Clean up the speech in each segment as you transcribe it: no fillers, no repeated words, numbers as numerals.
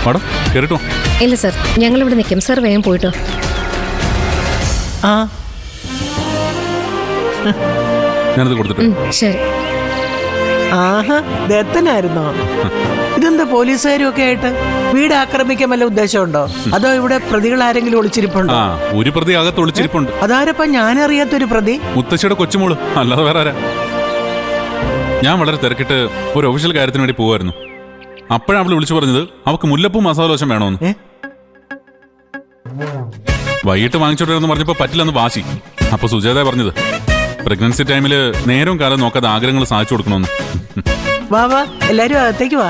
Madam കേറിട്ടോ. ഇല്ല sir, ഞങ്ങൾ ഇവിടെ നിൽക്കും. സർ വേഗം പോയിട്ടോ. ആ ഞാനത് കൊടുത്തിട്ട്. ശരി. ആഹാ, ദത്തനായിരുന്നോ? ഇതെന്താ പോലീസുകാരും ഒക്കെ ആയിട്ട് വീട് ആക്രമിക്കാൻ വല്ല ഉദ്ദേശമുണ്ടോ? അതോ ഇവിടെ പ്രതികൾ ആരെങ്കിലും ഒളിച്ചിരിപ്പുണ്ടോ? ആ, ഒരു പ്രതി അകത്ത് ഒളിച്ചിരിപ്പുണ്ട്. അതാരപ്പ ഞാനറിയാത്തൊരു പ്രതി? മുത്തശ്ശിയുടെ കൊച്ചുമോള്, അല്ലാതെ വേറെ ആരാ? ഞാൻ വളരെ തിരക്കിട്ട് ഒരു ഒഫീഷ്യൽ കാര്യത്തിന് വേണ്ടി പോവായിരുന്നു. അപ്പോഴാണ് അവള് വിളിച്ചു പറഞ്ഞത് അവക്ക് മുല്ലപ്പൂ മസാല ദോശ വേണമെന്ന്. വൈകിട്ട് വാങ്ങിച്ചോട്ടെന്ന് പറഞ്ഞപ്പോ പറ്റില്ലെന്ന് വാശി. അപ്പൊ സുജാത പറഞ്ഞത് പ്രഗ്നൻസി ടൈമില് നേരവും കാലം നോക്കാതെ ആഗ്രഹങ്ങൾ സാധിച്ചു കൊടുക്കണമെന്ന്. വാ വാ, എല്ലാരും അകത്തേക്ക് വാ.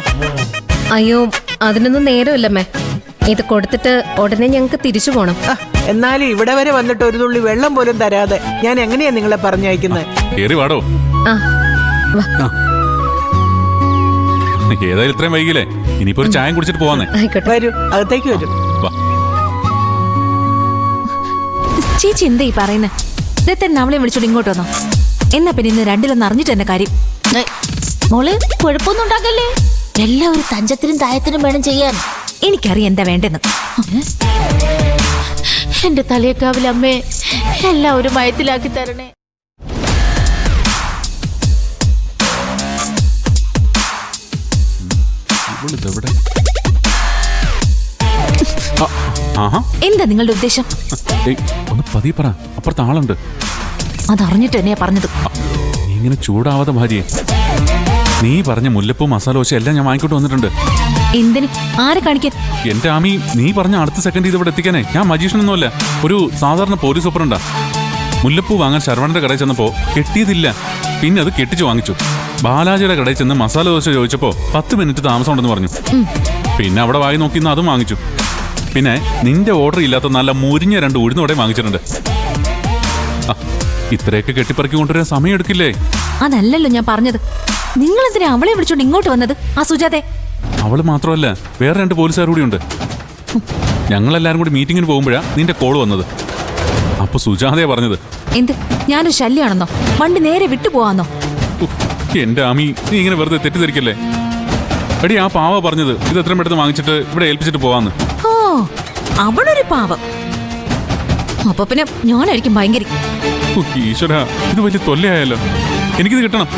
അയ്യോ, അതിനൊന്നും നേരമില്ലമ്മേ. ഇത് കൊടുത്തിട്ട് ഉടനെ ഞങ്ങൾക്ക് തിരിച്ചു പോണം. എന്നാലും ഇവിടെ വരെ വന്നിട്ട് ഒരു തുള്ളി വെള്ളം പോലും തരാതെ ഞാൻ എങ്ങനെയാ നിങ്ങളെ പറഞ്ഞയക്കുന്നത്? കേറി വാടോ. ആ വാ. ഏതായാലും ഇത്രയും വൈകില്ലേ, ഇനിയിപ്പോ ഒരു ചായം കുടിച്ചിട്ട് പോവാന്നേ. ആയിക്കോട്ടെ. വരൂ, അകത്തേക്ക് വരൂ. വാ. ചേച്ചി എന്താ ഈ പറയുന്നത്? ദത്തൻ നമ്മളെ വിളിച്ചോണ്ട് ഇങ്ങോട്ട് വന്നോ? എന്നാ പിന്നെ ഇന്ന് രണ്ടിലൊന്ന് അറിഞ്ഞിട്ട് എന്നെ കാര്യം. മോള് കുഴപ്പമൊന്നും ഉണ്ടാക്കല്ലേ. എല്ലാവരും തഞ്ചത്തിനും തായത്തിനും വേണം ചെയ്യാൻ. എനിക്കറിയാം എന്താ വേണ്ടെന്ന്. എന്റെ തലയേക്കാവിലമ്മേ, എല്ലാവരും മയത്തിലാക്കി തരണേ. എന്താ നിങ്ങളുടെ ഉദ്ദേശം? ഒന്ന് പതിയെ പറ, അപ്പുറത്ത് ആളുണ്ട്. അതറിഞ്ഞിട്ട് തന്നെയാ പറഞ്ഞത്. നീ ഇങ്ങനെ ചൂടാവാതെ ഭാര്യയെ. നീ പറഞ്ഞ മുല്ലപ്പൂ മസാല ദോശ എല്ലാം ഞാൻ വാങ്ങിക്കൊണ്ട് വന്നിട്ടുണ്ട്. എന്തിന്? ആരെ കാണിക്കാൻ? എന്റെ ആമി, നീ പറഞ്ഞ അടുത്ത സെക്കൻഡ് ഇത് ഇവിടെ എത്തിക്കാനേ ഞാൻ മജീഷ്യനൊന്നുമല്ല, ഒരു സാധാരണ പോലീസ് ഓപ്പറുണ്ടാ. മുല്ലപ്പൂ വാങ്ങാൻ ശരവണന്റെ കടയിൽ ചെന്നപ്പോ കെട്ടിയതില്ല, പിന്നെ അത് കെട്ടിച്ചു വാങ്ങിച്ചു. ബാലാജിയുടെ കടയിൽ ചെന്ന് മസാല ദോശ ചോദിച്ചപ്പോ 10 മിനിറ്റ് താമസം ഉണ്ടെന്ന് പറഞ്ഞു. പിന്നെ അവിടെ വായി നോക്കിന്ന് അതും വാങ്ങിച്ചു. പിന്നെ നിന്റെ ഓർഡർ ഇല്ലാത്ത നല്ല മുരിഞ്ഞ 2 ഉഴുന്നോടെ വാങ്ങിച്ചിട്ടുണ്ട്. ഇത്രയൊക്കെ കെട്ടിപ്പറക്കി കൊണ്ടുവരാൻ സമയം എടുക്കില്ലേ? അതല്ലല്ലോ ഞാൻ പറഞ്ഞത്. നിങ്ങൾ എന്തിനാ അവളെ വിളിച്ചോണ്ട് ഇങ്ങോട്ട് വന്നത്? ആ സുജാതെ. അവള് മാത്രമല്ല, വേറെ 2 പോലീസുകാർ കൂടി ഉണ്ട്. ഞങ്ങളെല്ലാരും കൂടി മീറ്റിങ്ങിന് പോകുമ്പോഴാ നിന്റെ കോള് വന്നത്. അപ്പൊ സുജാതയാ പറഞ്ഞത്. എന്ത്? ഞാനൊരു ശല്യാണെന്നോ? വണ്ടി നേരെ വിട്ടുപോവാന്നോ? എന്റെ ആമി, നീ ഇങ്ങനെ വെറുതെ തെറ്റിദ്ധരിക്കല്ലേ. എടി, ആ പാവ പറഞ്ഞത് ഇത് എത്രയും പെട്ടെന്ന് വാങ്ങിച്ചിട്ട് ഇവിടെ ഏൽപ്പിച്ചിട്ട് പോവാന്ന്. ഓ, അവളൊരു പാവം. അപ്പൊ പിന്നെ ഞാനായിരിക്കും ഭയങ്കര. ഈശ്വര, ഇത് വലിയ തൊല്ലയായല്ലോ. എനിക്കിത് കിട്ടണം.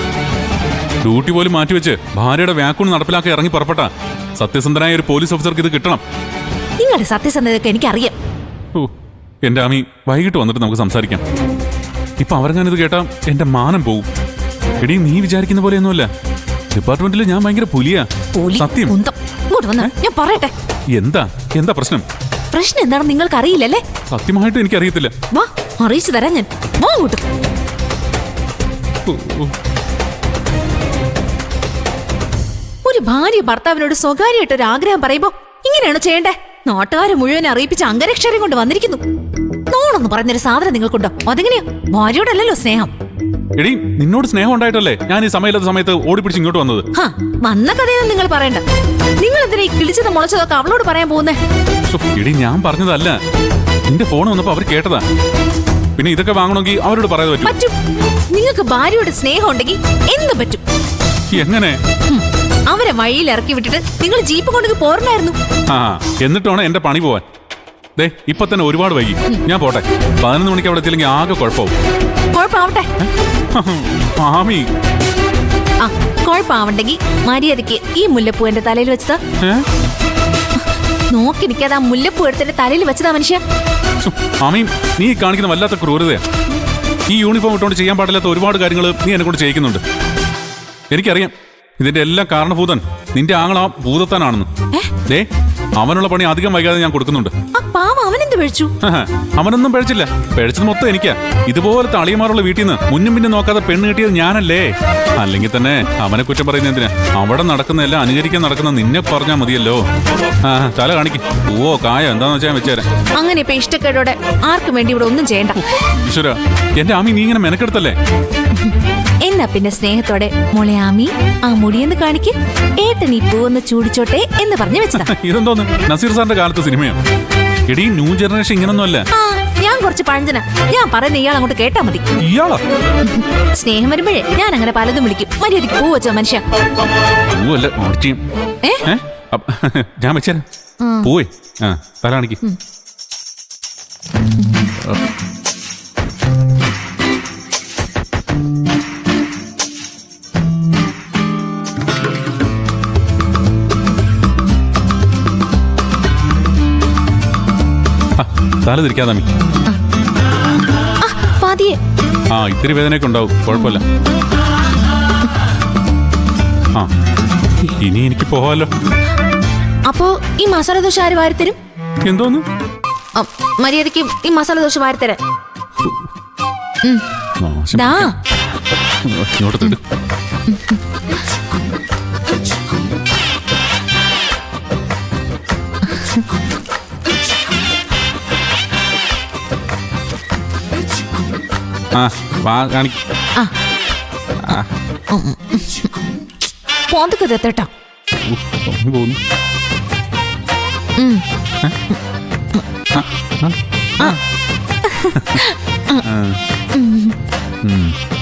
ഡ്യൂട്ടി പോലും മാറ്റിവെച്ച് ഭാര്യയുടെ വ്യാക്കൂണ് നടപ്പിലാക്കി ഇറങ്ങി പുറപ്പെട്ട സത്യസന്ധനായ ഒരു പോലീസ് ഓഫീസർക്ക് ഇത് കിട്ടണം. നിങ്ങളുടെ സത്യസന്ധതയൊക്കെ എനിക്കറിയാം. ഓ, എന്റെ ആമി, വൈകിട്ട് വന്നിട്ട് നമുക്ക് സംസാരിക്കാം. ഇപ്പൊ അവരെങ്ങാനിത് കേട്ടാ എന്റെ മാനം പോവും. എടി, നീ വിചാരിക്കുന്ന പോലെയൊന്നുമല്ല. ഡിപ്പാർട്ട്മെന്റിൽ ഞാൻ ഭയങ്കര പുലിയാ. സത്യം. ഇങ്ങോട്ട് വന്നാ ഞാൻ പറയട്ടെ. എന്താ പ്രശ്നം? പ്രശ്നം എന്താണെന്ന് നിങ്ങൾക്ക് അറിയില്ലല്ലേ? സത്യമായിട്ട് എനിക്കറിയത്തില്ല. വാ, അറിയിച്ചു തരാം ഞാൻ. വാ അങ്ങോട്ട്. ഒരു ഭാര്യ ഭർത്താവിനോട് സ്വകാര്യമായിട്ട് ഒരു ആഗ്രഹം പറയുമ്പോ ഇങ്ങനെയാണ് ചെയ്യണ്ടേ? നാട്ടുകാരെ മുഴുവൻ അറിയിപ്പിച്ച് അംഗരക്ഷരം കൊണ്ട് വന്നിരിക്കുന്നു. നോണെന്ന് പറയുന്നൊരു സാധനം നിങ്ങൾക്കുണ്ടോ? അതെങ്ങനെയാ? ഭാര്യയോടല്ലോ സ്നേഹം. എടി, നിന്നോട് സ്നേഹം ഉണ്ടായിട്ടല്ലേ ഞാൻ ഈ സമയമില്ലാത്ത സമയത്ത് ഓടിപ്പിടിച്ച് ഇങ്ങോട്ട് വന്നത്. വന്ന കഥയൊന്നും നിങ്ങൾ പറയണ്ട. നിങ്ങൾ എന്തിനാ ഈ കിളിച്ചത് മുളച്ചതൊക്കെ അവളോട് പറയാൻ പോകുന്നേ? എടി, ഞാൻ പറഞ്ഞതല്ല. നിന്റെ ഫോൺ വന്നപ്പോ അവർ കേട്ടതാ. പിന്നെ ഇതൊക്കെ വാങ്ങണമെങ്കിൽ അവരോട് പറയാതെ പറ്റും. നിങ്ങൾക്ക് ഭാര്യയോട് സ്നേഹം ഉണ്ടെങ്കിൽ എന്ത് പറ്റും? എങ്ങനെ? അവരെ വഴിയിൽ ഇറക്കി വിട്ടിട്ട് നിങ്ങൾ ജീപ്പ് കൊണ്ടു പോരണായിരുന്നു. എന്നിട്ടാണ് എന്റെ പണി പോവാൻ. ദേ, ഇപ്പൊ തന്നെ ഒരുപാട് വൈകി. ഞാൻ പോട്ടെ. 11 മണിക്ക് അവിടെ എത്തിയില്ലെങ്കിൽ ആകെ കുഴപ്പമാവും. കുഴപ്പമാവട്ടെ. ആമി, കുഴപ്പമാവണ്ടെങ്കിൽ മര്യാദക്ക് ഈ മുല്ലപ്പൂ എന്റെ തലയിൽ വെച്ചതാ. നോക്കി നിൽക്കാതെ ആ മുല്ലപ്പൂ എടുത്തിട്ട് തലയിൽ വെച്ചതാ മനുഷ്യ. ആമി, നീ കാണിക്കുന്ന വല്ലാത്ത ക്രൂരതയാ. ഈ യൂണിഫോം ഇട്ടുകൊണ്ട് ചെയ്യാൻ പാടില്ലാത്ത ഒരുപാട് കാര്യങ്ങൾ നീ എന്നെ കൊണ്ട് ചെയ്യിക്കുന്നുണ്ട്. എനിക്കറിയാം ഇതിന്റെ എല്ലാം കാരണഭൂതൻ നിന്റെ ആങ്ങളാ ഭൂതത്താനാണെന്ന്. ദേ, അവനുള്ള പണി അധികം വൈകാതെ ഞാൻ കൊടുക്കുന്നുണ്ട്. അവനെന്ത് പഴിച്ചു? അവനൊന്നും പഴിച്ചില്ല. പഴിച്ചത് മൊത്തം എനിക്കാ. ഇതുപോലത്തെ അളിയന്മാരുള്ള വീട്ടിൽ നിന്ന് മുന്നും പിന്നും നോക്കാതെ പെണ്ണ് കിട്ടിയത് ഞാനല്ലേ. അല്ലെങ്കിൽ തന്നെ അവനെ കുറ്റം പറയുന്ന എന്തിനാ? അവിടെ നടക്കുന്നതെല്ലാം അനുകരിക്കാൻ നടക്കുന്ന നിന്നെ പറഞ്ഞാൽ മതിയല്ലോ. തല കാണിക്കും. പൂവോ കായോ എന്താന്ന് വെച്ചാൽ വെച്ചേരാ. അങ്ങനെ ഇപ്പൊ ഇഷ്ടക്കേടോടെ ആർക്കും വേണ്ടി ഇവിടെ ഒന്നും ചെയ്യണ്ട. ഈശ്വര, എന്റെ ആമി, നീ ഇങ്ങനെ മെനക്കെടുത്തല്ലേ. എന്നാ പിന്നെ സ്നേഹത്തോടെ മോളെ ആമി, ആ മുടിയെന്ന് കാണിക്ക്. ഏട്ടൻ ഈ പൂവൊന്ന് ചൂടിച്ചോട്ടെ എന്ന് പറഞ്ഞു വെച്ചതാ. ഇതെന്തോന്ന്, നസീർ സാറിന്റെ കാലത്ത് സിനിമയോ? എടീ, ന്യൂ ജനറേഷൻ ഇങ്ങനൊന്നും അല്ല. ഞാൻ കുറച്ച് പഴഞ്ചന. ഞാൻ പറയുന്ന ഇയാൾ അങ്ങോട്ട് കേട്ടാ മതി. ഇയാളോ? സ്നേഹം വരുമ്പോഴേ ഞാൻ അങ്ങനെ പലതും വിളിക്കും. മര്യാദക്ക് പൂ വെച്ചോ മനുഷ്യ. ഞാൻ വെച്ചേരാ പോവേ. ആ തല കാണിക്ക്. തല തിരിക്കാതെ അമ്മി. പാതിയെ ആ ഇത്തിരി വേദനയൊക്കെ ഉണ്ടാവും, കുഴപ്പമില്ല. ആ ഇനി എനിക്ക് പോവാലോ. അപ്പോ ഈ മസാല ദോശ ആര് വാരിത്തരും? എന്തോന്ന്? മര്യാദയ്ക്ക് ഈ മസാല ദോശ വാരിത്തരാൻ. നാശം. ദാ ഇങ്ങോട്ട് തിട്. ആ വാ കാണിക്ക. പോന്തൊക്കെ തെത്തട്ടോ. പോകുന്നു.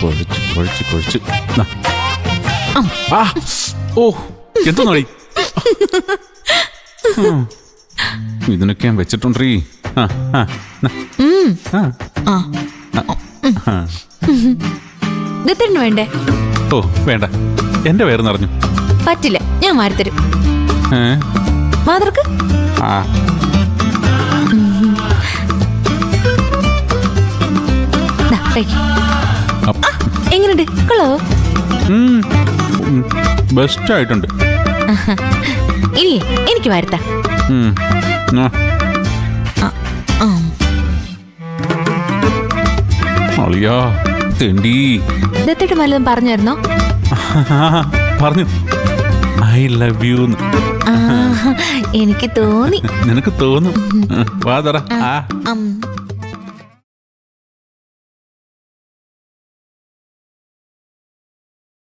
കൊഴിച്ച് കൊഴിച്ച് കൊഴിച്ച്. ഓ എന്തോ നോടി, ഇതിനൊക്കെ ഞാൻ വെച്ചിട്ടുണ്ടീ. ദത്തന് വേണ്ടേ? ഓ വേണ്ട, എന്റെ പേര് നിറഞ്ഞു. പറ്റില്ല, ഞാൻ വാരിത്തരും. ഏ മാതർക്ക് ആ എങ്ങനെയുണ്ട്? കൊള്ളാവോ? ബെസ്റ്റ് ആയിട്ടുണ്ട്. ഇനി എനിക്ക് വാരിത്താ. അളിയാ തെണ്ടി. ദത്തേട്ട് വല്ലതും പറഞ്ഞായിരുന്നോ? പറഞ്ഞു ഐ ലവ് യു. എനിക്ക് തോന്നി. നിനക്ക് തോന്നും. വാ തറ. ആ